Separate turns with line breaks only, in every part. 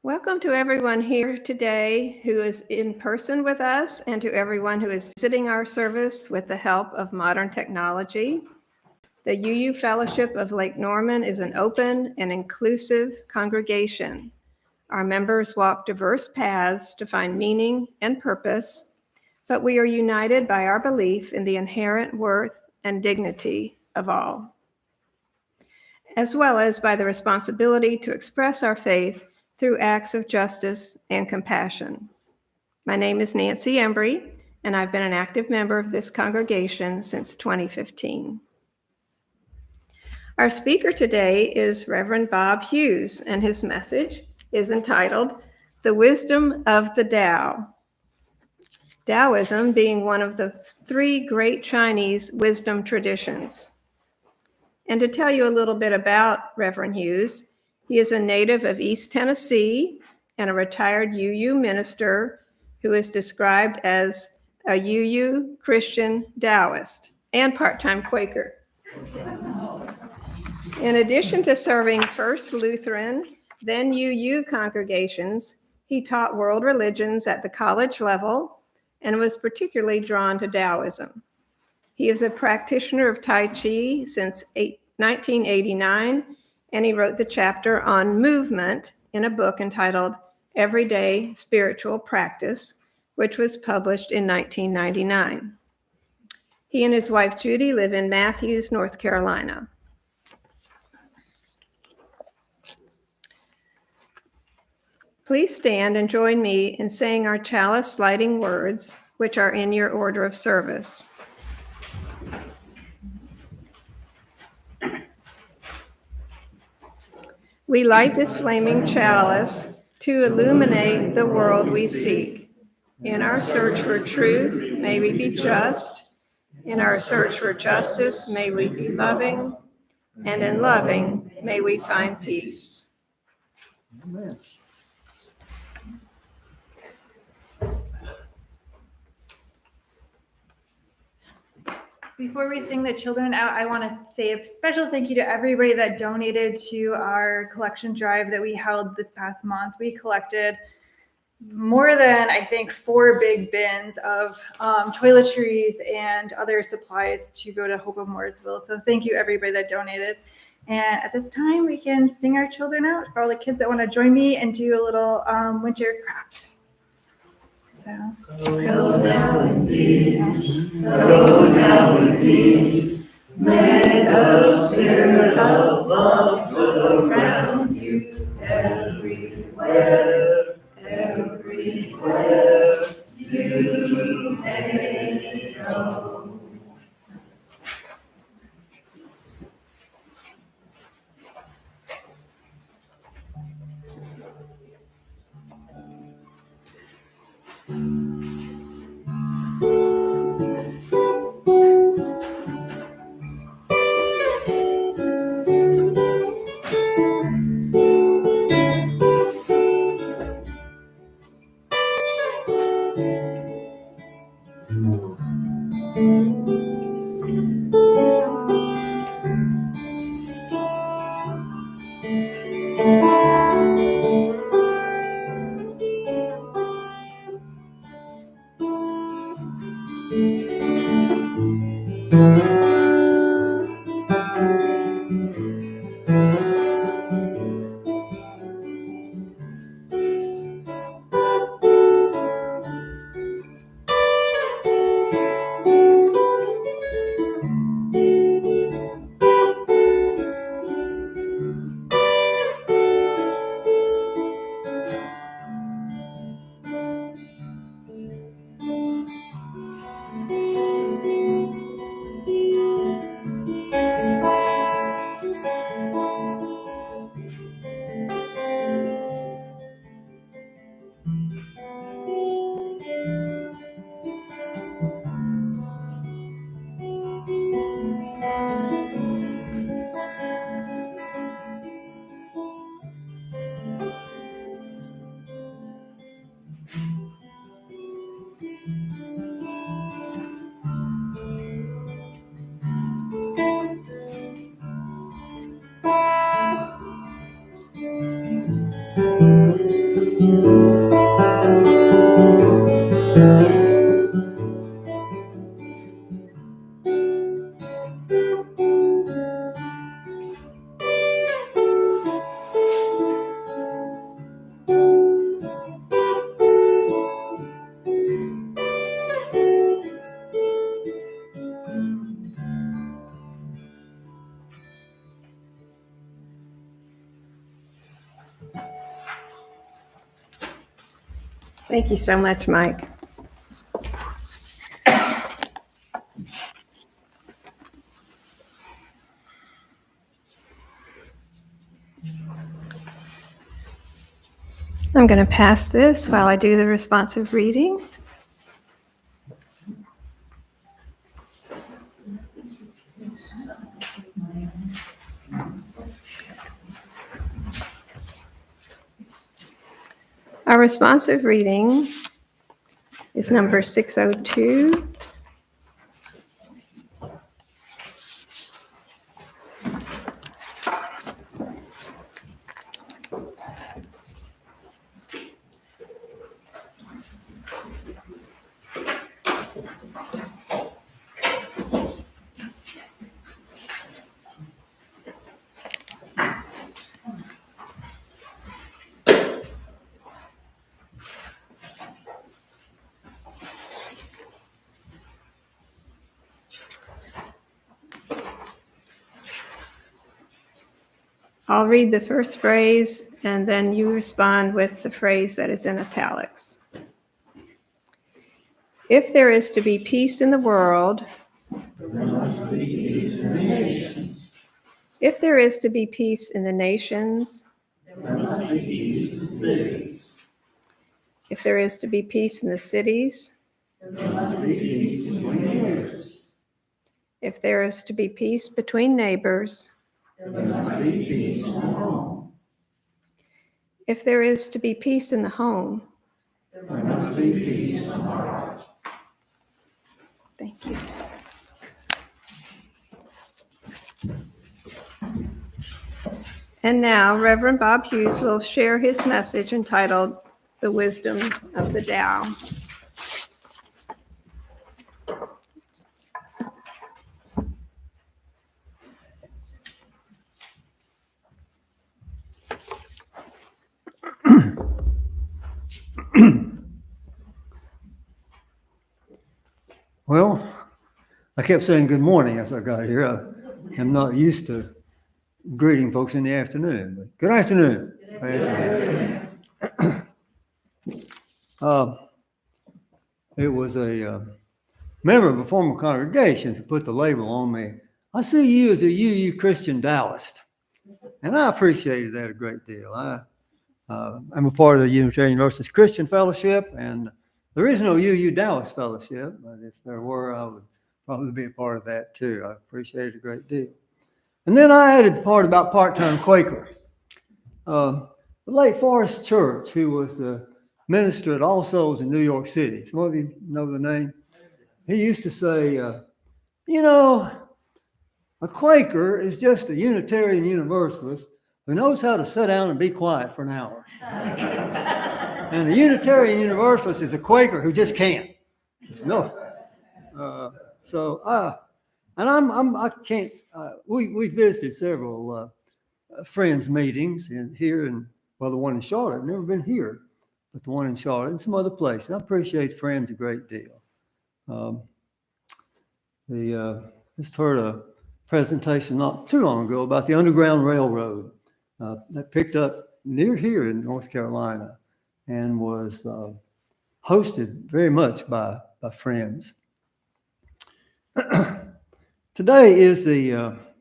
Welcome to everyone here today who is in person with us and to everyone who is visiting our service with the help of modern technology. The UU Fellowship of Lake Norman is an open and inclusive congregation. Our members walk diverse paths to find meaning and purpose, but we are united by our belief in the inherent worth and dignity of all, as well as by the responsibility to express our faith through acts of justice and compassion. My name is Nancy Embry, and I've been an active member of this congregation since 2015. Our speaker today is Reverend Bob Hughes, and his message is entitled, The Wisdom of the Tao. Taoism being one of the three great Chinese wisdom traditions. And to tell you a little bit about Reverend Hughes, he is a native of East Tennessee and a retired UU minister who is described as a UU Christian Taoist and part-time Quaker. In addition to serving first Lutheran, then UU congregations, he taught world religions at the college level and was particularly drawn to Taoism. He is a practitioner of Taiji since 1989, and he wrote the chapter on movement in a book entitled Everyday Spiritual Practice, which was published in 1999. He and his wife Judy live in Matthews, North Carolina. Please stand and join me in saying our chalice lighting words, which are in your order of service. We light this flaming chalice to illuminate the world we seek. In our search for truth, may we be just. In our search for justice, may we be loving. And in loving, may we find peace. Amen.
Before we sing the children out, I want to say a special thank you to everybody that donated to our collection drive that we held this past month. We collected more than, I think, 4 big bins of toiletries and other supplies to go to Hope of Mooresville. So thank you, everybody that donated. And at this time, we can sing our children out for all the kids that want to join me and do a little winter craft.
Go now in peace, go now in peace. May the spirit of love surround you everywhere, everywhere you may go.
Thank you so much, Mike. I'm going to pass this while I do the responsive reading. Our responsive reading is number 602. I'll read the first phrase, and then you respond with the phrase that is in italics. If there is to be peace in the world,
There must be peace in the nations.
if there is to be peace in the nations,
There must be peace in the cities.
if there is to be peace in the cities,
There must be peace between neighbors.
if there is to be peace between neighbors,
There must be peace in the home.
if there is to be peace in the home.
There must be peace in the heart.
Thank you. And now Reverend Bob Hughes will share his message entitled The Wisdom of the Tao.
Well, I kept saying good morning as I got here. I am not used to greeting folks in the afternoon, but good afternoon. It was a member of a former congregation who put the label on me. I see you as a UU Christian Taoist, and I appreciated that a great deal. I'm a part of the Unitarian Universalist Christian Fellowship, and there is no UU Taoist Fellowship, but if there were, I would probably be a part of that too. I appreciate it a great deal. And then I added the part about part-time Quaker. The late Forrest Church, who was the minister at All Souls in New York City. Some of you know the name. He used to say, a Quaker is just a Unitarian Universalist who knows how to sit down and be quiet for an hour. And the Unitarian Universalist is a Quaker who just can't. We visited several friends meetings here and the one in Charlotte. I've never been here, but the one in Charlotte and some other places. I appreciate friends a great deal. Just heard a presentation not too long ago about the Underground Railroad that picked up near here in North Carolina and was hosted very much by friends. Today is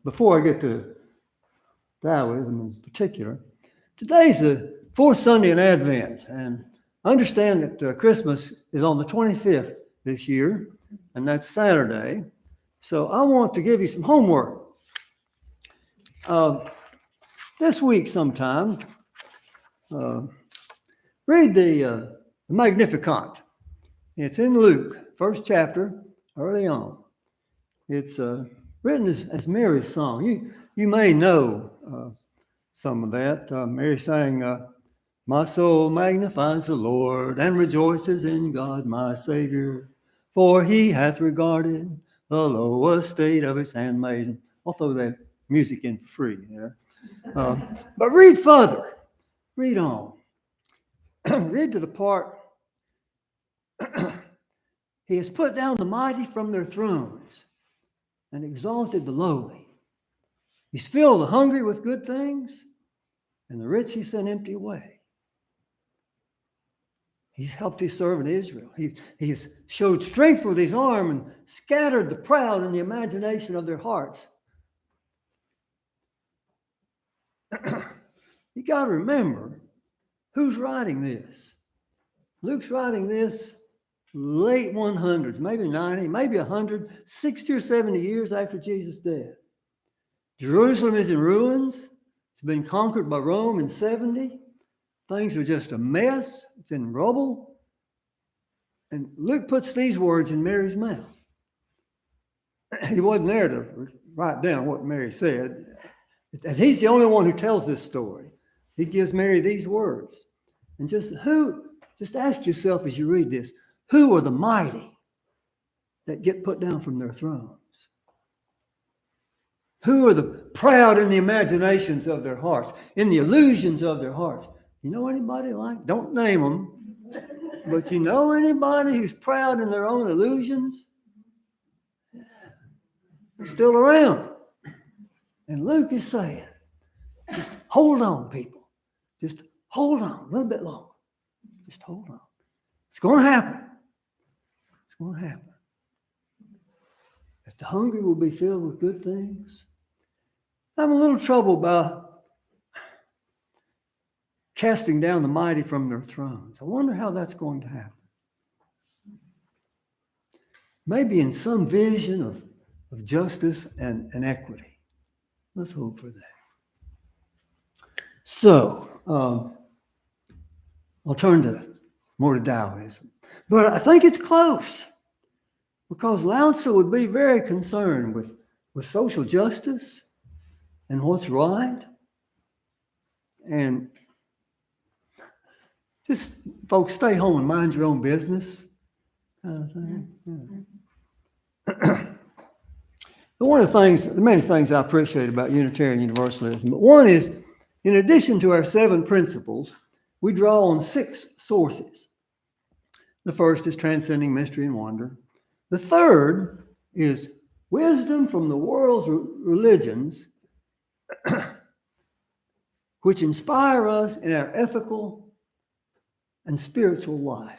before I get to Taoism in particular, today is the fourth Sunday in Advent, and I understand that Christmas is on the 25th this year, and that's Saturday. So I want to give you some homework. This week sometime, read the Magnificat. It's in Luke, first chapter, early on. It's written as Mary's song. You may know some of that. Mary sang, "My soul magnifies the Lord and rejoices in God my Savior, for he hath regarded the low estate of his handmaiden." I'll throw that music in for free. But read further. Read on. Read to the part, "He has put down the mighty from their thrones and exalted the lowly. He's filled the hungry with good things and the rich he sent empty away. He's helped his servant Israel. He has showed strength with his arm and scattered the proud in the imagination of their hearts. You got to remember who's writing this. Luke's writing this late 100s, maybe 90, maybe 100, 60 or 70 years after Jesus' death. Jerusalem is in ruins. It's been conquered by Rome in 70. Things are just a mess. It's in rubble. And Luke puts these words in Mary's mouth. He wasn't there to write down what Mary said. And he's the only one who tells this story. He gives Mary these words. And just ask yourself as you read this, who are the mighty that get put down from their thrones? Who are the proud in the imaginations of their hearts, in the illusions of their hearts? You know anybody like? Don't name them, but you know anybody who's proud in their own illusions? Yeah. They're still around. And Luke is saying, just hold on, people. Just hold on a little bit longer. Just hold on. It's going to happen. It's going to happen. If the hungry will be filled with good things. I'm a little troubled by casting down the mighty from their thrones. I wonder how that's going to happen. Maybe in some vision of justice and equity. Let's hope for that. So, I'll turn more to Taoism. But I think it's close because Lao Tzu would be very concerned with social justice and what's right. And just, folks, stay home and mind your own business kind of thing. Yeah. But one of the many things I appreciate about Unitarian Universalism, but one is, in addition to our 7 principles, we draw on 6 sources. The first is transcending mystery and wonder. The third is wisdom from the world's religions, which inspire us in our ethical and spiritual life.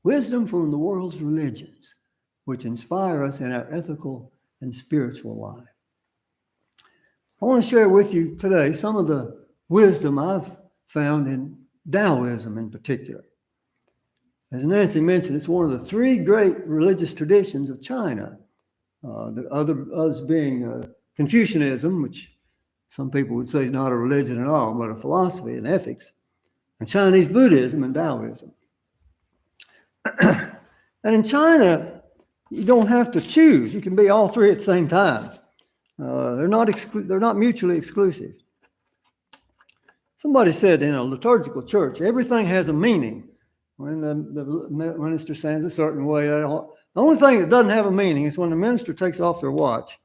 Wisdom from the world's religions, which inspire us in our ethical and spiritual life. I want to share with you today some of the wisdom I've found in Taoism in particular. As Nancy mentioned, it's one of the 3 great religious traditions of China. The others being Confucianism, which some people would say is not a religion at all, but a philosophy and ethics, and Chinese Buddhism and Taoism. And in China, you don't have to choose. You can be all 3 at the same time. They're not mutually exclusive. Somebody said in a liturgical church, everything has a meaning. When the minister stands a certain way, the only thing that doesn't have a meaning is when the minister takes off their watch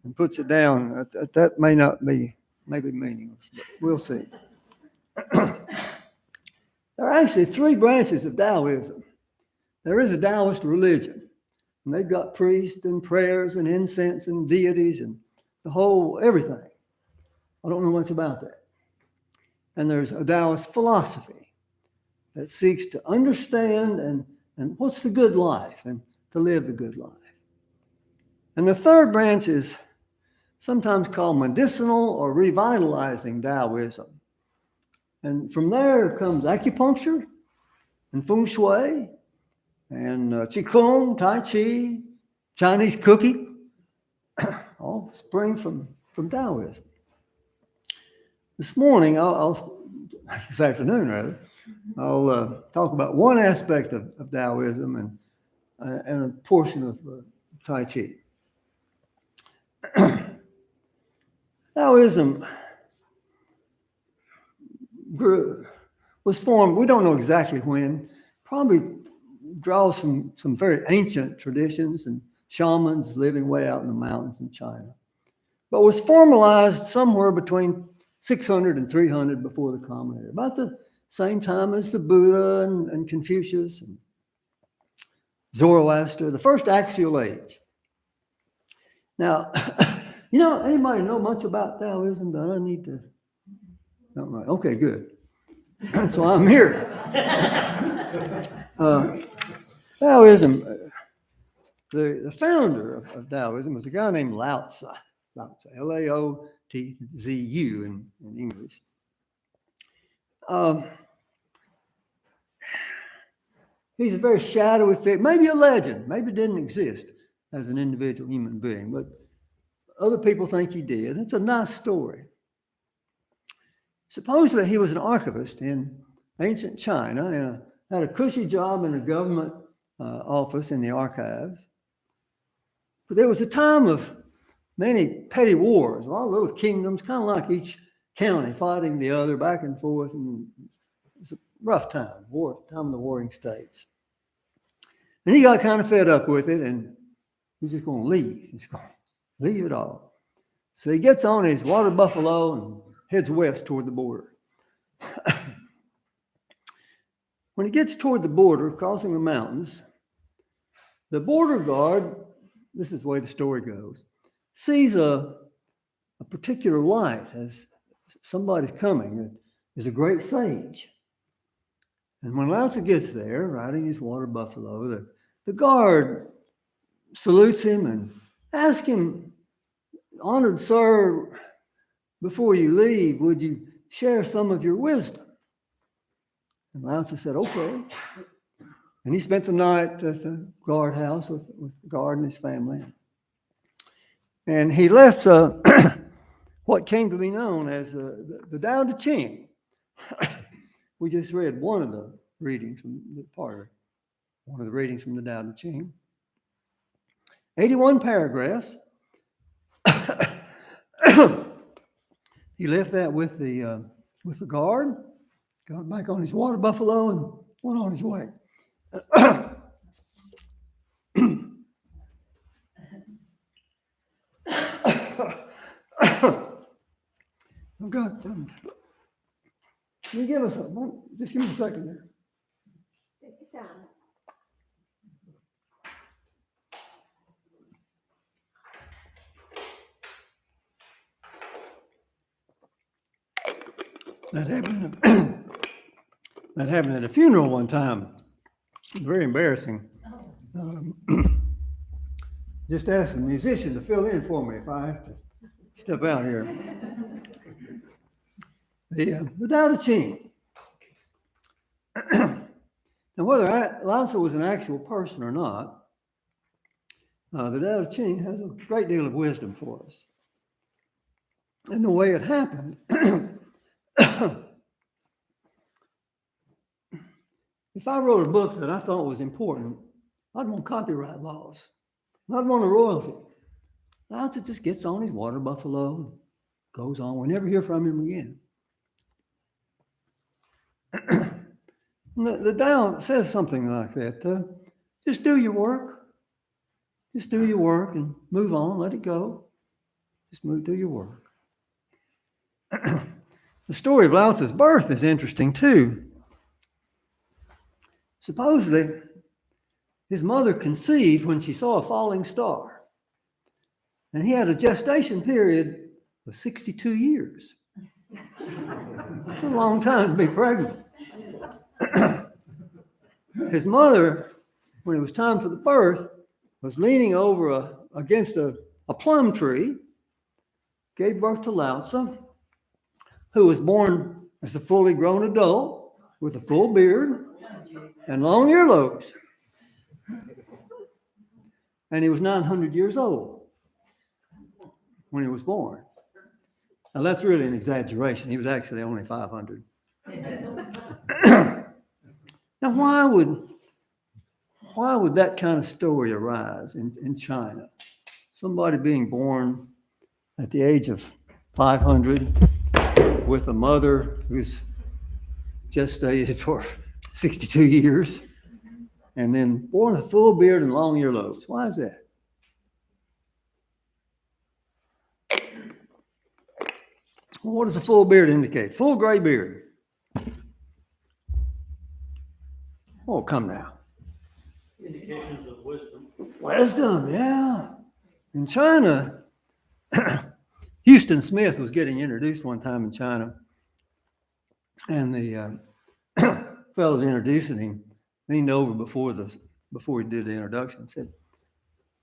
and puts it down. That may not be maybe meaningless, but we'll see. There are actually 3 branches of Taoism. There is a Taoist religion, and they've got priests and prayers and incense and deities and the whole everything. I don't know much about that. And there's a Taoist philosophy that seeks to understand and what's the good life and to live the good life. And the third branch is sometimes called medicinal or revitalizing Taoism. And from there comes acupuncture and feng shui and qigong, tai chi, Chinese cooking, all spring from Taoism. This morning, this afternoon rather, I'll talk about one aspect of Taoism and a portion of Tai Chi. Taoism was formed, we don't know exactly when, probably draws from some very ancient traditions and shamans living way out in the mountains in China, but was formalized somewhere between 600 and 300 before the Common Era, about the same time as the Buddha and Confucius and Zoroaster, the first axial age. Now, anybody know much about Taoism? But I need to. I'm like, okay, good. So I'm here. Taoism, the founder of Taoism was a guy named Laotzu, Laotzu, in English. He's a very shadowy figure, maybe a legend, maybe didn't exist as an individual human being, but other people think he did. It's a nice story. Supposedly he was an archivist in ancient China and had a cushy job in a government office in the archives. But there was a time of many petty wars, a lot of little kingdoms, kind of like each county fighting the other back and forth. And it was a rough time, time of the warring states. And he got kind of fed up with it and he's just going to leave. He's going to leave it all. So he gets on his water buffalo and heads west toward the border. When he gets toward the border, crossing the mountains, the border guard, this is the way the story goes, sees a particular light as somebody's coming that is a great sage. And when Laotzu gets there, riding his water buffalo, the guard salutes him and asks him, "Honored sir, before you leave, would you share some of your wisdom?" And Laotzu said, "Okay." And he spent the night at the guardhouse with the guard and his family. And he left what came to be known as the Tao Te Ching. We just read one of the readings from the Tao Te Ching. 81 paragraphs. He left that with the guard, got back on his water buffalo, and went on his way. I've got can you give us just give me a second there.
Take your time.
That happened at a funeral one time. Very embarrassing. Just ask the musician to fill in for me if I have to step out here. The Tao Te Ching. Now, whether Laotzu was an actual person or not, the Tao Te Ching has a great deal of wisdom for us. And the way it happened, if I wrote a book that I thought was important, I'd want copyright laws. I'd want a royalty. Laotzu just gets on his water buffalo and goes on. We never hear from him again. The Tao says something like that. Just do your work. Just do your work and move on. Let it go. Just do your work. The story of Laotzu's birth is interesting too. Supposedly, his mother conceived when she saw a falling star. And he had a gestation period of 62 years. It's a long time to be pregnant. His mother, when it was time for the birth, was leaning over against a plum tree, gave birth to Laotzu, who was born as a fully grown adult with a full beard and long earlobes. And he was 900 years old when he was born. Now, that's really an exaggeration. He was actually only 500. Now, why would that kind of story arise in China? Somebody being born at the age of 500 with a mother who's gestated for 62 years and then born with a full beard and long earlobes. Why is that? Well, what does a full beard indicate? Full gray beard. Oh, come now.
Indications of wisdom.
Wisdom, yeah. In China, Houston Smith was getting introduced one time in China, And the fellow introducing him leaned over before he did the introduction and said,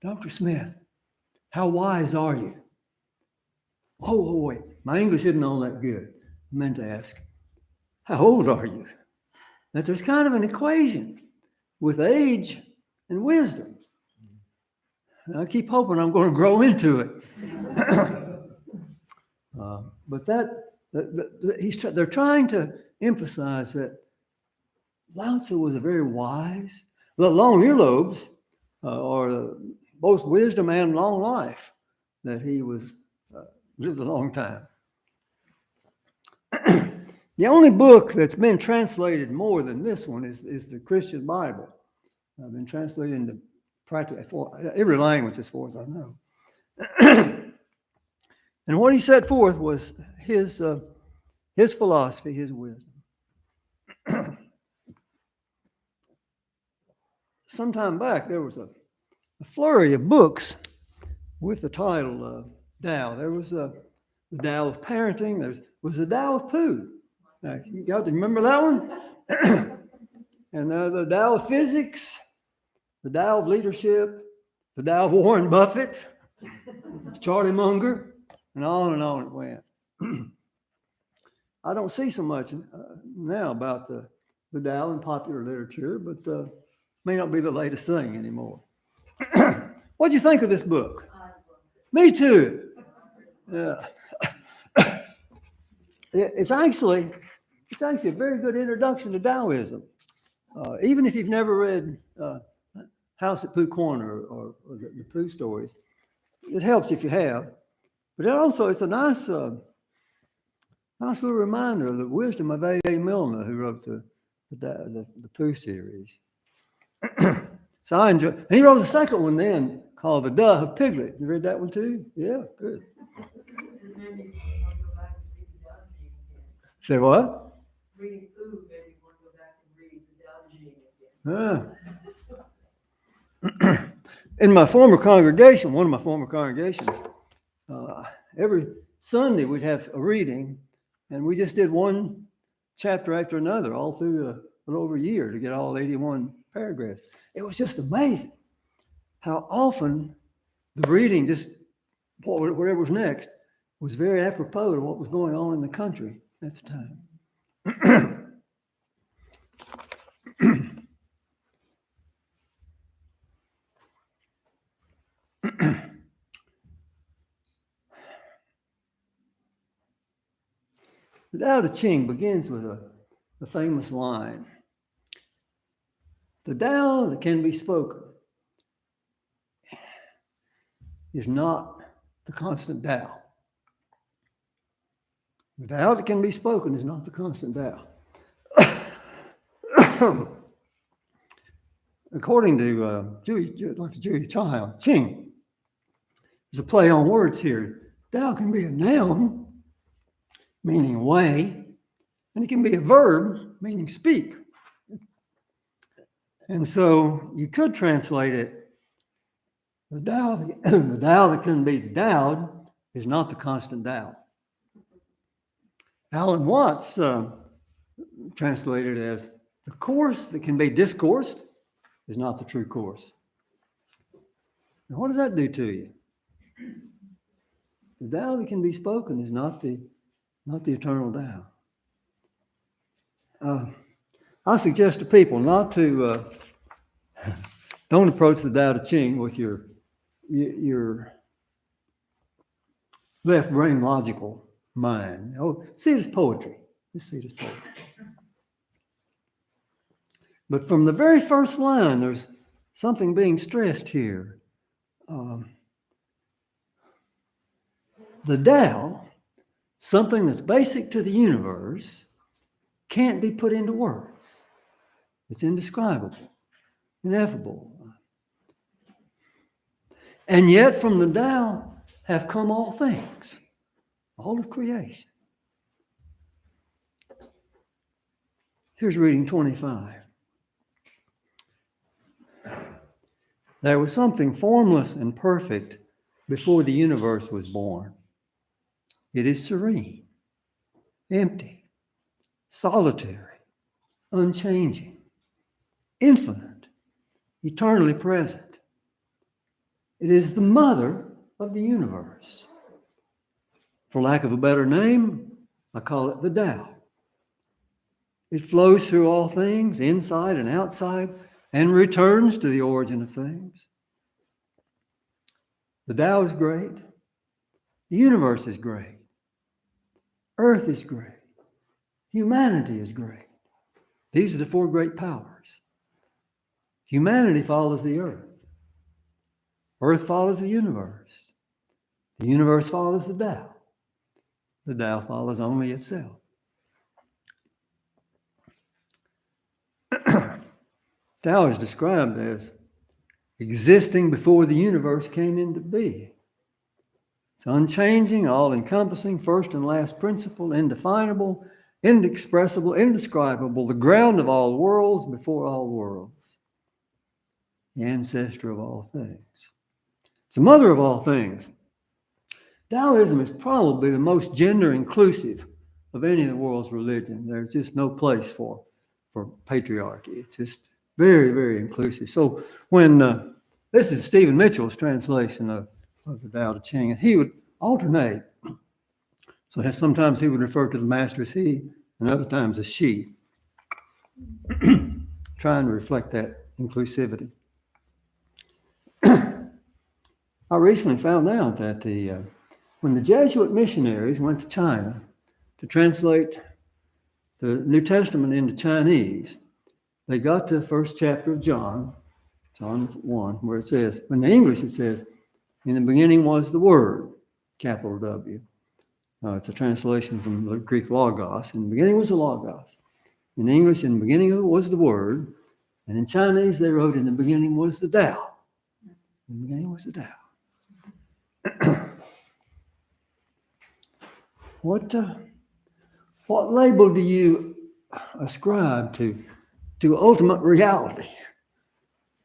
"Dr. Smith, how wise are you?" Oh, wait, my English isn't all that good. I meant to ask, how old are you? That there's kind of an equation with age and wisdom. And I keep hoping I'm going to grow into it. But they're trying to emphasize that Lao-Tzu was a very wise. The long earlobes are both wisdom and long life, that he was lived a long time. The only book that's been translated more than this one is the Christian Bible. I've been translated into practically every language as far as I know. And what he set forth was his philosophy, his wisdom. Some time back, there was a flurry of books with the title of Tao. There was the Tao of Parenting. There was the Tao of Poo. You got to remember that one? And the Tao of Physics, the Tao of Leadership, the Tao of Warren Buffett, Charlie Munger, and on it went. I don't see so much now about the Tao in popular literature, but may not be the latest thing anymore. What'd you think of this book? Me too. Yeah. It's actually a very good introduction to Taoism. Even if you've never read House at Pooh Corner or the Pooh stories, it helps if you have. But it's a nice little reminder of the wisdom of A.A. Milne, who wrote the Pooh series. So I enjoy. He wrote the second one then called The Duh of Piglet. You read that one too? Yeah, good. Say what?
Reading Pooh made me want to go back and read the Tao again.
In my former congregation, one of my former congregations, every Sunday we'd have a reading, and we just did one chapter after another all through a little over a year to get all 81 paragraphs. It was just amazing how often the reading, just whatever was next, was very apropos to what was going on in the country at the time. The Tao Te Ching begins with a famous line. The Tao that can be spoken is not the constant Tao. The Tao that can be spoken is not the constant Tao. According to Dr. Judy Ching, there's a play on words here. Tao can be a noun, meaning way, and it can be a verb, meaning speak. And so you could translate it, the Tao that can be Taoed is not the constant Tao. Alan Watts translated it as the course that can be discoursed is not the true course. Now, what does that do to you? The Tao that can be spoken is not the eternal Tao. I suggest to people not to don't approach the Tao Te Ching with your left brain logical mind. Oh, see it as poetry. Just see it as poetry. But from the very first line, there's something being stressed here. The Tao, something that's basic to the universe, can't be put into words. It's indescribable, ineffable. And yet from the Tao have come all things, all of creation. Here's reading 25. There was something formless and perfect before the universe was born. It is serene, empty, solitary, unchanging, infinite, eternally present. It is the mother of the universe. For lack of a better name, I call it the Tao. It flows through all things, inside and outside, and returns to the origin of things. The Tao is great. The universe is great. Earth is great. Humanity is great. These are the four great powers. Humanity follows the earth. Earth follows the universe. The universe follows the Tao. The Tao follows only itself. Tao is described as existing before the universe came into being. It's unchanging, all-encompassing, first and last principle, indefinable, inexpressible, indescribable, the ground of all worlds, before all worlds, the ancestor of all things. It's the mother of all things. Taoism is probably the most gender inclusive of any of the world's religion. There's just no place for patriarchy. It's just very, very inclusive. So when this is Stephen Mitchell's translation of the Tao Te Ching, and he would alternate. So sometimes he would refer to the master as he, and other times as she, trying to reflect that inclusivity. I recently found out that when the Jesuit missionaries went to China to translate the New Testament into Chinese, they got to the first chapter of John 1, where it says, in the English it says, in the beginning was the Word, capital W. It's a translation from the Greek logos. In the beginning was the logos. In English, in the beginning was the Word. And in Chinese, they wrote, in the beginning was the Tao. In the beginning was the Tao. What label do you ascribe to ultimate reality,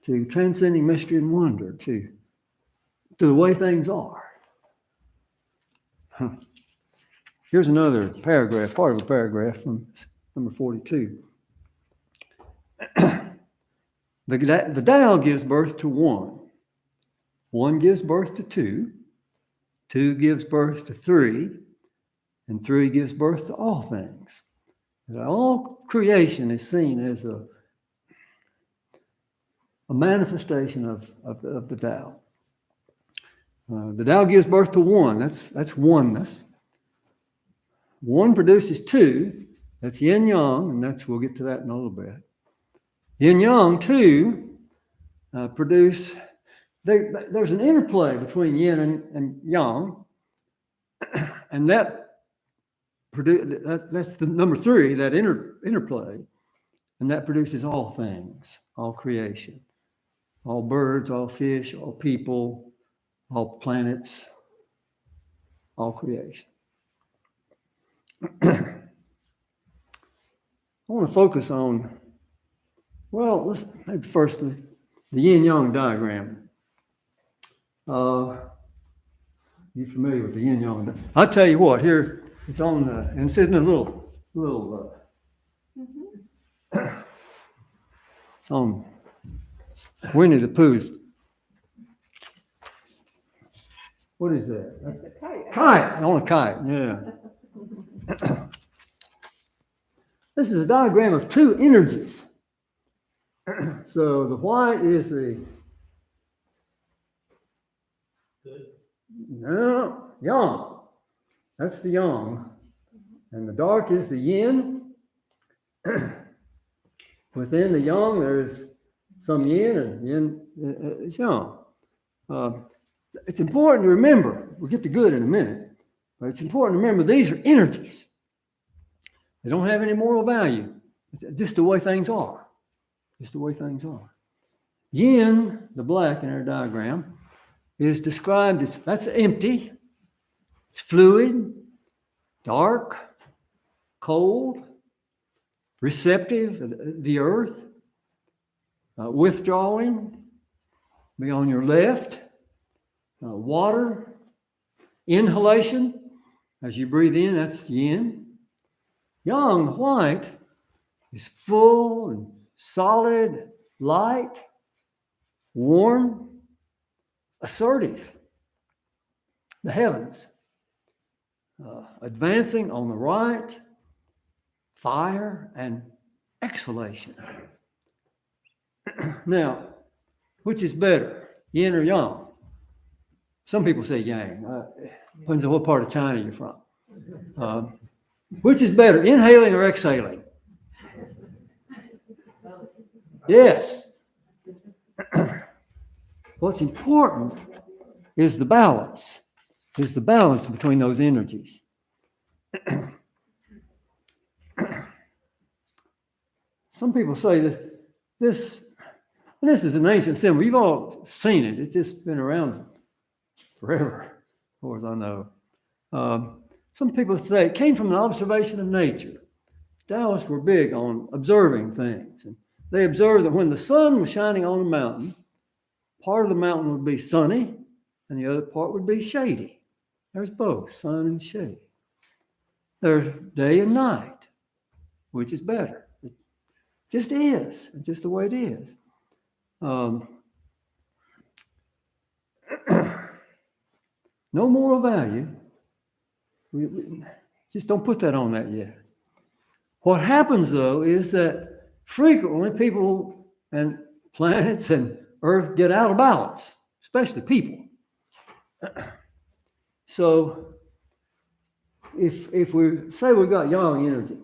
to transcending mystery and wonder, to the way things are? Here's another paragraph, part of a paragraph from number 42. The Tao gives birth to one. One gives birth to two. Two gives birth to three. And three gives birth to all things. And all creation is seen as a manifestation of the Tao. The Tao gives birth to one. That's oneness. One produces two. That's yin yang, and we'll get to that in a little bit. Yin yang, two, produce. There's an interplay between yin and yang, and that's the number three, that interplay, and that produces all things, all creation, all birds, all fish, all people, all planets, all creation. I want to focus on, let's maybe firstly, the yin-yang diagram. You familiar with the yin-yang diagram? I'll tell you what, here it's on, and it's in a little it's on Winnie the Pooh's. What is that?
It's a kite.
Kite, on a kite, yeah. This is a diagram of two energies. So the white is the yang. That's the yang. And the dark is the yin. Within the yang, there's some yin, and yin is yang. It's important to remember, we'll get to good in a minute, but it's important to remember these are energies. They don't have any moral value. It's just the way things are. Just the way things are. Yin, the black in our diagram, is described as, that's empty, it's fluid, dark, cold, receptive, the earth, withdrawing, be on your left, water, inhalation, as you breathe in, that's yin. Yang, the white, is full and solid, light, warm, assertive. The heavens, advancing on the right, fire and exhalation. Now, which is better, yin or yang? Some people say yang. Depends on what part of China you're from. Which is better, inhaling or exhaling? Yes. What's important is the balance. Is the balance between those energies. Some people say that this is an ancient symbol. You've all seen it. It's just been around forever, as far as I know. Some people say it came from an observation of nature. Taoists were big on observing things. And they observed that when the sun was shining on a mountain, part of the mountain would be sunny and the other part would be shady. There's both, sun and shade. There's day and night, which is better. It just is. It's just the way it is. No moral value. We just don't put that on that yet. What happens, though, is that frequently people and planets and Earth get out of balance, especially people. So if we say we've got yang energy,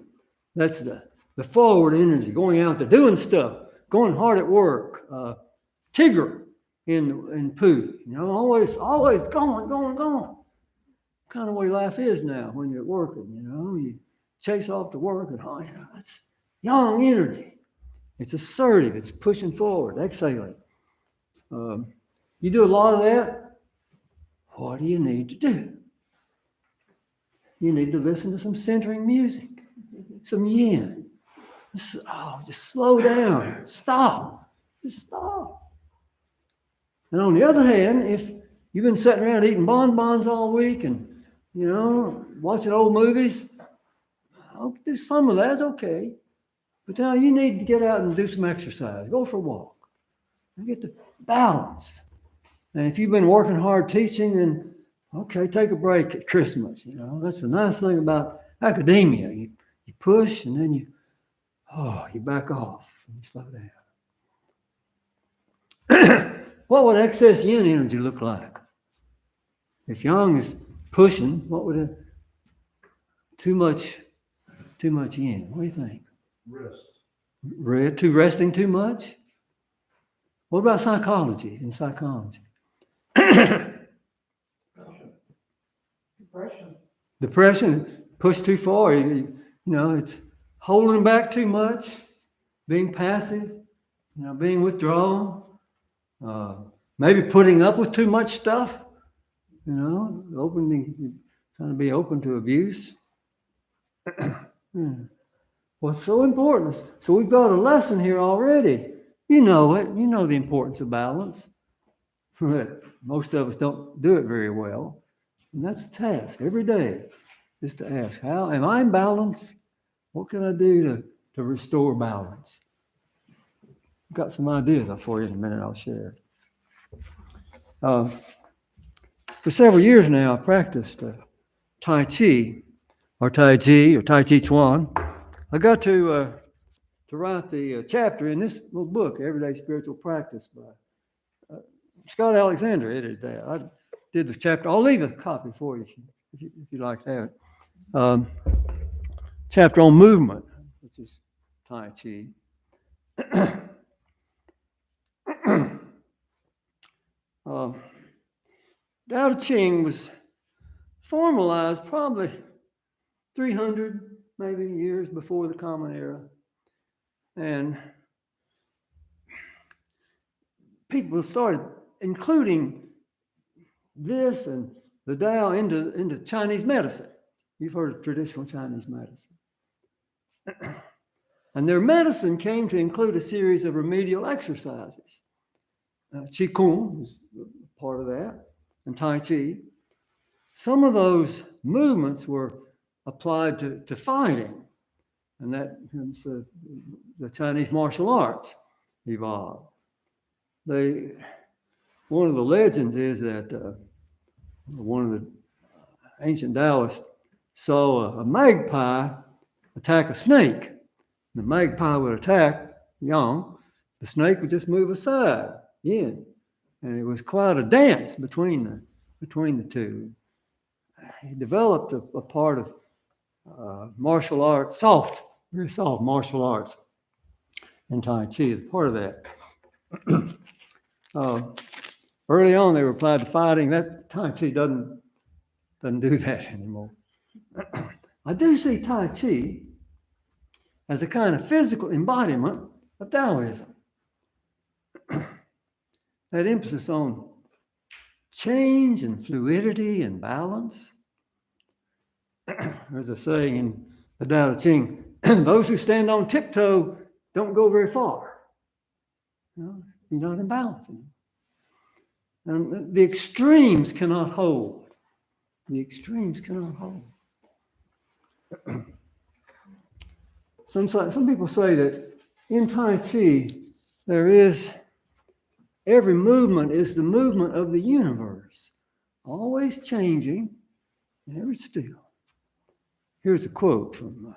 that's the forward energy, going out there, doing stuff, going hard at work, Tigger in poo, always going. Kind of way life is now when you're working, you chase off to work and that's yang energy. It's assertive, it's pushing forward, exhaling. You do a lot of that. What do you need to do? You need to listen to some centering music, some yin. Just slow down, stop, just stop. And on the other hand, if you've been sitting around eating bonbons all week and watching old movies, I'll do some of that's okay. But now you need to get out and do some exercise. Go for a walk and get the balance. And if you've been working hard teaching, then okay, take a break at Christmas. That's the nice thing about academia. You push and then you back off and you slow down. What would excess yin energy look like? If yang is pushing, what would it? Too much yin. What do you think? Resting too much? What about psychology? In psychology? Depression, push too far. It's holding back too much, being passive, being withdrawn, maybe putting up with too much stuff, trying to be open to abuse. What's so important? So we've got a lesson here already. You know it. You know the importance of balance. But most of us don't do it very well. And that's the task every day, is to ask, how am I in balance? What can I do to restore balance? I've got some ideas for you in a minute I'll share. For several years now, I've practiced Tai Chi or Tai Chi Chuan. I got to write the chapter in this little book, Everyday Spiritual Practice, by Scott Alexander edited that. I did the chapter. I'll leave a copy for you if you'd like to have it. Chapter on movement, which is Tai Chi. Tao Te Ching was formalized probably 300 maybe years before the Common Era. And people started including this and the Tao into Chinese medicine. You've heard of traditional Chinese medicine. And their medicine came to include a series of remedial exercises. Qigong is part of that, and Tai Chi. Some of those movements were applied to fighting. and that so the Chinese martial arts evolved. One of the legends is that one of the ancient Taoists saw a magpie attack a snake. The magpie would attack Yang, the snake would just move aside, Yin, and it was quite a dance between the two. He developed a part of martial arts, very soft martial arts, and Tai Chi is part of that. Early on, they were applied to fighting. That Tai Chi doesn't do that anymore. I do see Tai Chi as a kind of physical embodiment of Taoism. That emphasis on change and fluidity and balance. There's a saying in the Tao Te Ching, those who stand on tiptoe don't go very far. You're not in balance. And the extremes cannot hold. The extremes cannot hold. Some people say that in Tai Chi, every movement is the movement of the universe, always changing, never still. Here's a quote from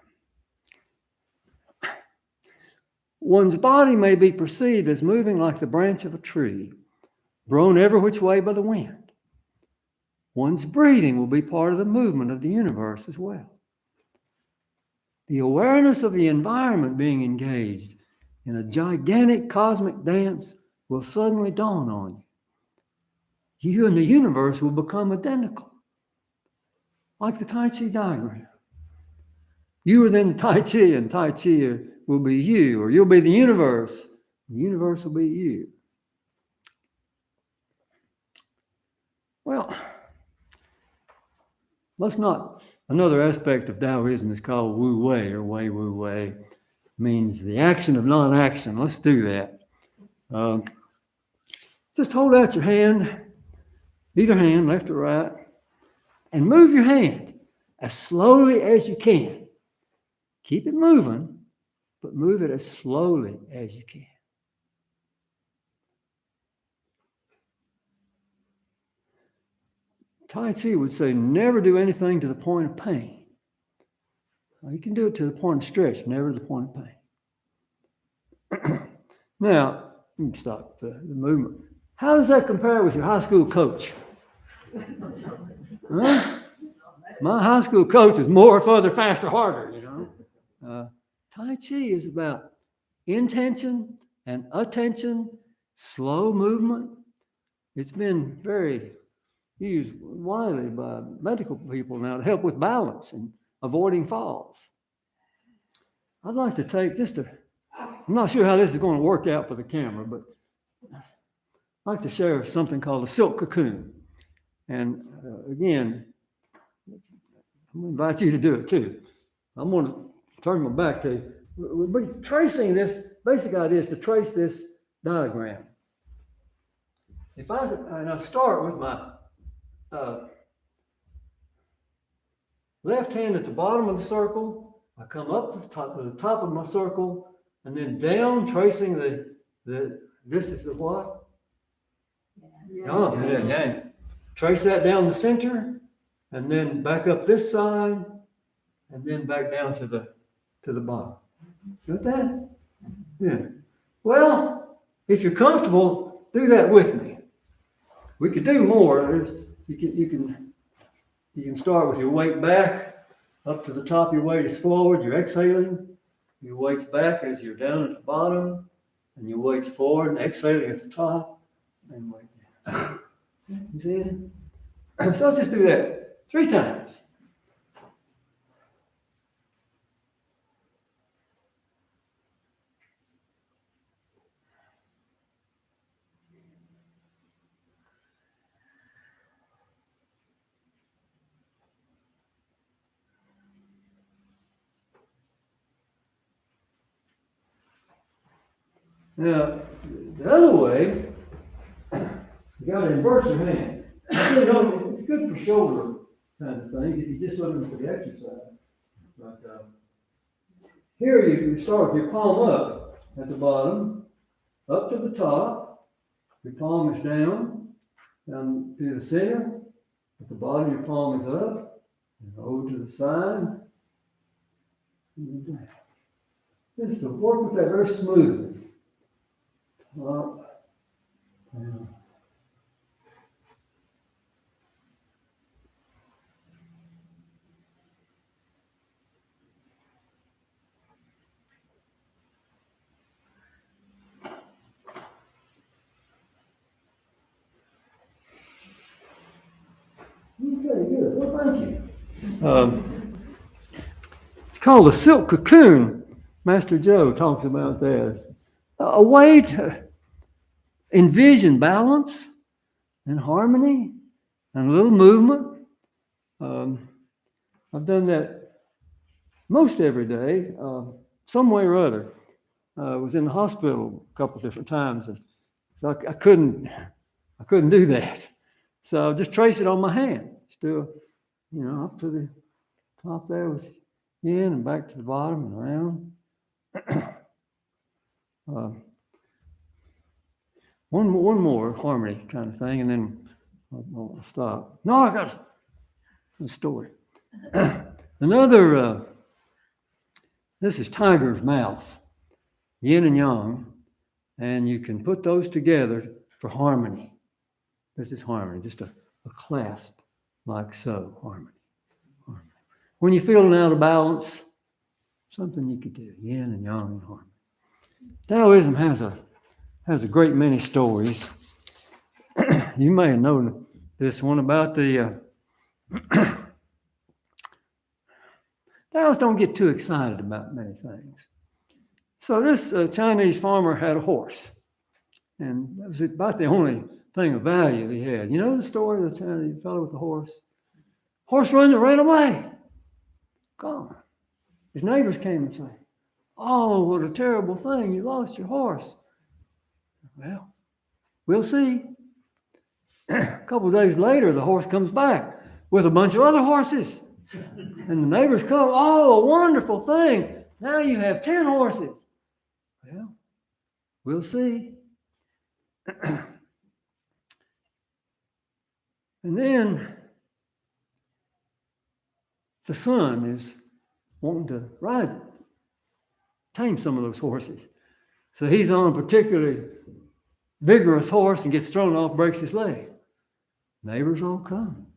one's body may be perceived as moving like the branch of a tree, blown every which way by the wind. One's breathing will be part of the movement of the universe as well. The awareness of the environment being engaged in a gigantic cosmic dance will suddenly dawn on you. You and the universe will become identical, like the Tai Chi diagram. You are then Tai Chi, and Tai Chi will be you, or you'll be the universe. The universe will be you. Well, another aspect of Taoism is called Wu Wei, or Wei Wu Wei. Means the action of non-action. Let's do that. Just hold out your hand, either hand, left or right, and move your hand as slowly as you can. Keep it moving, but move it as slowly as you can. Tai Chi would say, never do anything to the point of pain. You can do it to the point of stretch, never to the point of pain. Now, you can stop the movement. How does that compare with your high school coach? Huh? My high school coach is more, further, faster, harder, Tai Chi is about intention and attention, slow movement. It's been very used widely by medical people now to help with balance and avoiding falls. I'd like to take I'm not sure how this is going to work out for the camera, but I'd like to share something called a silk cocoon. And again, I'm going to invite you to do it too. I'm going to turn my back to you. We're tracing this, basic idea is to trace this diagram. I start with my left hand at the bottom of the circle, I come up to the top of my circle, and then down, tracing this is the what? Yang. Trace that down the center, and then back up this side, and then back down to the bottom. Got that? Yeah. Well, if you're comfortable, do that with me. We could do more. You can start with your weight back, up to the top, your weight is forward, you're exhaling. Your weight's back as you're down at the bottom, and your weight's forward and exhaling at the top, and weight down. You see it? So let's just do that 3 times. Now, the other way, you got to invert your hand. It's good for shoulder kind of things if you're just looking for the exercise. But here you start with your palm up at the bottom, up to the top. Your palm is down to the center. At the bottom, your palm is up, and over to the side. And down. Just to work with that very smoothly. Up, down. Okay, good. Well, thank you. It's called a silk cocoon. Master Joe talks about that. A way to envision balance and harmony and a little movement. I've done that most every day, some way or other. I was in the hospital a couple of different times, and so I couldn't do that. So I'll just trace it on my hand. Still, up to the top there with yin and back to the bottom and around. One more harmony kind of thing, and then I'll stop. No, I got a story. Another, this is tiger's mouth, yin and yang, and you can put those together for harmony. This is harmony, just a clasp like so, harmony. When you're feeling out of balance, something you could do, yin and yang and harmony. Taoism has a great many stories. You may have known this one about the Taoists don't get too excited about many things. So this Chinese farmer had a horse, and that was about the only thing of value he had. You know the story of the Chinese fellow with the horse? Horse ran away. Gone. His neighbors came and said, "Oh, what a terrible thing. You lost your horse." Well, we'll see. A couple of days later, the horse comes back with a bunch of other horses. And the neighbors come, "Oh, a wonderful thing. Now you have 10 horses." Well, we'll see. And then the son is wanting to tame some of those horses. So he's on a particularly vigorous horse and gets thrown off, breaks his leg. Neighbors all come.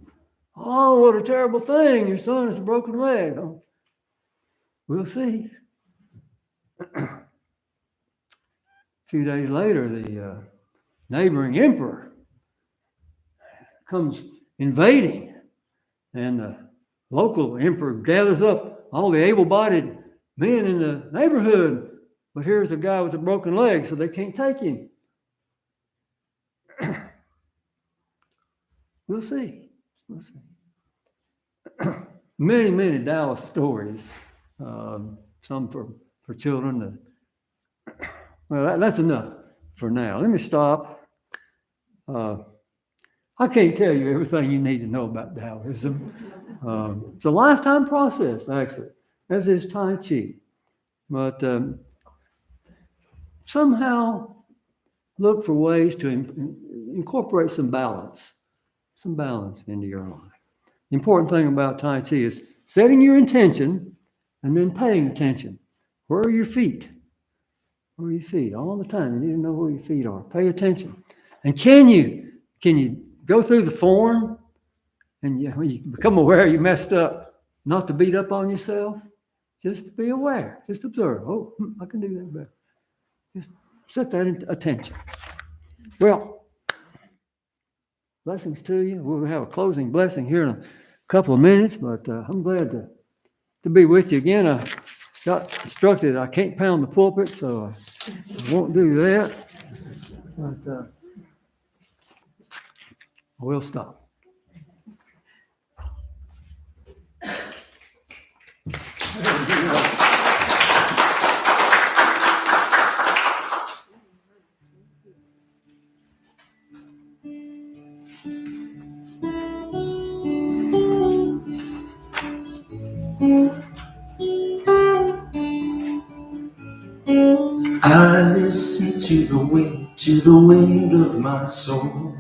"Oh, what a terrible thing. Your son has a broken leg." Oh, we'll see. A few days later, the neighboring emperor comes invading, and the local emperor gathers up all the able-bodied men in the neighborhood, but here's a guy with a broken leg, so they can't take him. We'll see. We'll see. Many, many Taoist stories, some for children. Well, that's enough for now. Let me stop. I can't tell you everything you need to know about Taoism. It's a lifetime process, actually, as is Tai Chi. But somehow look for ways to incorporate some balance into your life. The important thing about Tai Chi is setting your intention and then paying attention. Where are your feet? Where are your feet? All the time. You need to know where your feet are. Pay attention. And can you go through the form and you become aware you messed up, not to beat up on yourself, just to be aware, just observe. Oh, I can do that better. Just set that attention. Well, blessings to you. We'll have a closing blessing here in a couple of minutes, but I'm glad to be with you again. I got instructed I can't pound the pulpit, so I won't do that. But I will stop.
I listen to the wind of my soul.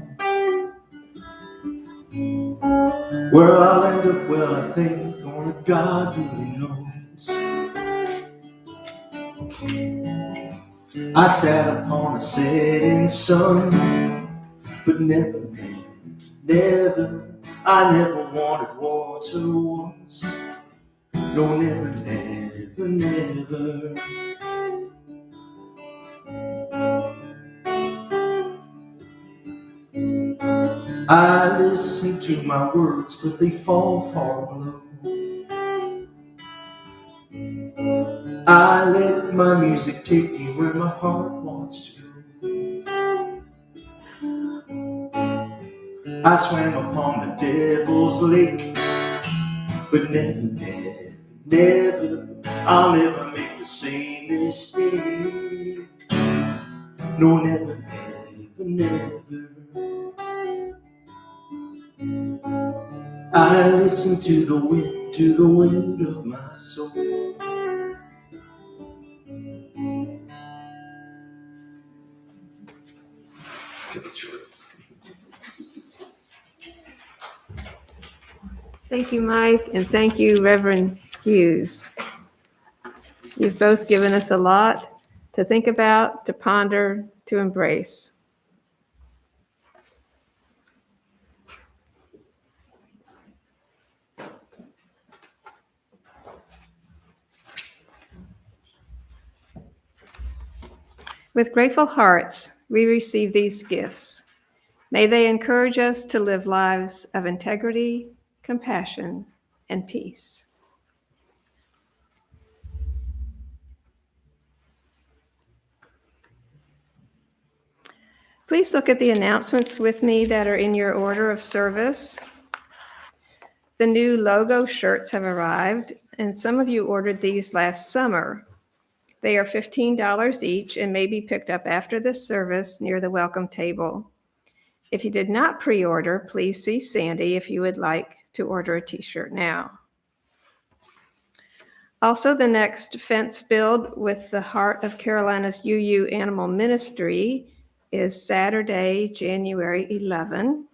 Where I'll end up, well, I think only God really knows. I sat upon a setting sun, but never, I never wanted water once. No, never, never. I listen to my words, but they fall far below. I let my music take me where my heart wants to go. I swam upon the devil's lake, but never, I'll never make the same mistake. No, never, never. I listen to the wind of my soul.
Thank you, Mike, and thank you, Reverend Hughes. You've both given us a lot to think about, to ponder, to embrace. With grateful hearts, we receive these gifts. May they encourage us to live lives of integrity, compassion, and peace. Please look at the announcements with me that are in your order of service. The new logo shirts have arrived, and some of you ordered these last summer. They are $15 each and may be picked up after this service near the welcome table. If you did not pre-order, please see Sandy if you would like to order a t-shirt now. Also, the next fence build with the Heart of Carolina's UU Animal Ministry is Saturday, January 11.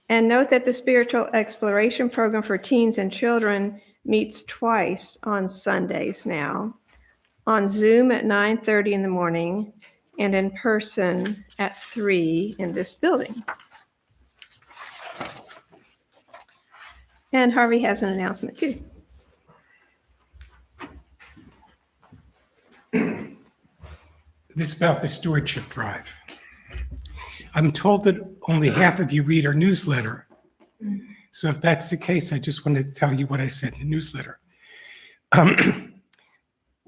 And note that the Spiritual Exploration Program for teens and children meets twice on Sundays now, on Zoom at 9:30 in the morning and in person at 3 in this building. And Harvey has an announcement too.
This is about the Stewardship Drive. I'm told that only half of you read our newsletter. So if that's the case, I just wanted to tell you what I said in the newsletter.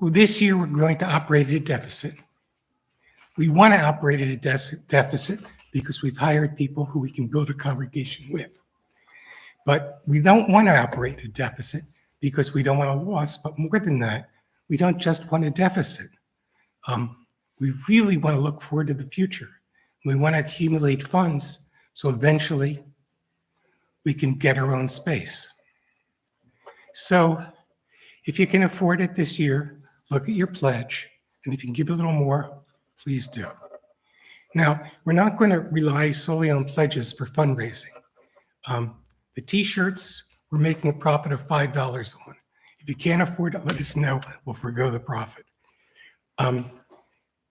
This year, we're going to operate at a deficit. We want to operate at a deficit because we've hired people who we can build a congregation with. But we don't want to operate at a deficit because we don't want a loss. But more than that, we don't just want a deficit. We really want to look forward to the future. We want to accumulate funds so eventually we can get our own space. So if you can afford it this year, look at your pledge. And if you can give a little more, please do. Now, we're not going to rely solely on pledges for fundraising. The t-shirts, we're making a profit of $5 on. If you can't afford it, let us know. We'll forgo the profit.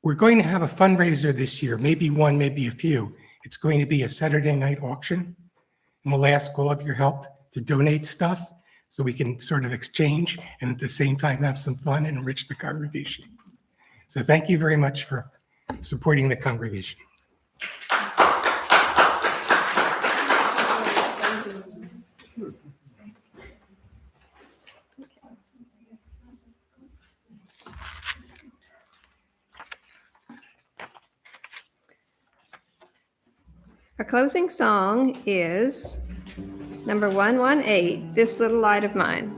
We're going to have a fundraiser this year, maybe one, maybe a few. It's going to be a Saturday night auction. And we'll ask all of your help to donate stuff so we can sort of exchange and at the same time have some fun and enrich the congregation. So thank you very much for supporting the congregation.
Our closing song is number 118, This Little Light of Mine.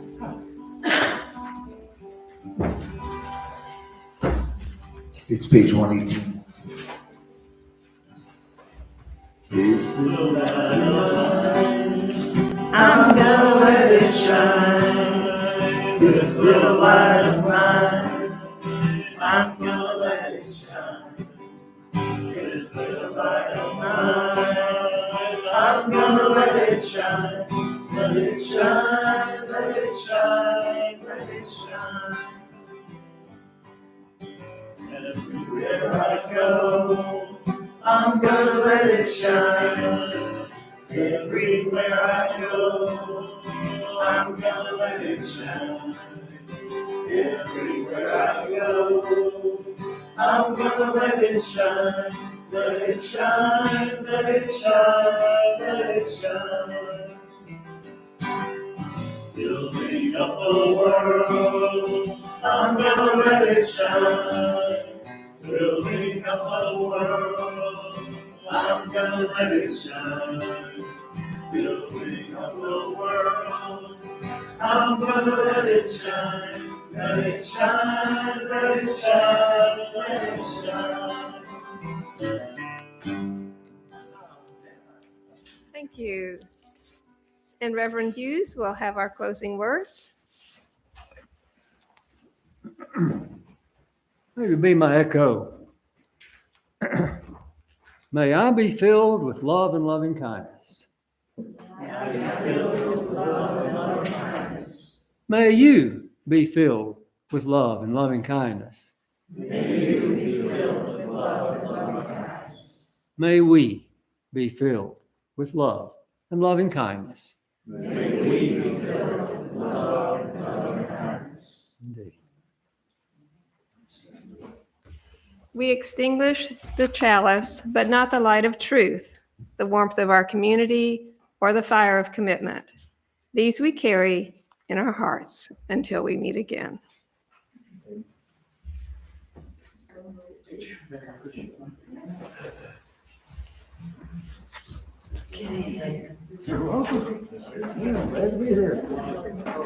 It's page 118. This little light of mine, I'm gonna let it shine. This little light of mine, I'm gonna let it shine. This little light of mine, I'm gonna let it shine. Let it shine, let it shine, let it shine. Everywhere I go, I'm gonna let it shine. Everywhere I go, I'm gonna let it shine. Everywhere I go, I'm gonna let it shine. Let it shine, let it shine, let it shine. Building up the world, I'm gonna let it shine. Building up the world, I'm gonna let it shine. Building up the world, I'm gonna let it shine. Let it shine, let it shine, let it shine.
Thank you. And Reverend Hughes will have our closing words.
Maybe be my echo. May I be filled with love and loving kindness. May you be filled with love and loving kindness. May we be filled with love and loving kindness. Indeed.
We extinguish the chalice, but not the light of truth, the warmth of our community, or the fire of commitment. These we carry in our hearts until we meet again.
You're welcome. Yeah, glad to be here.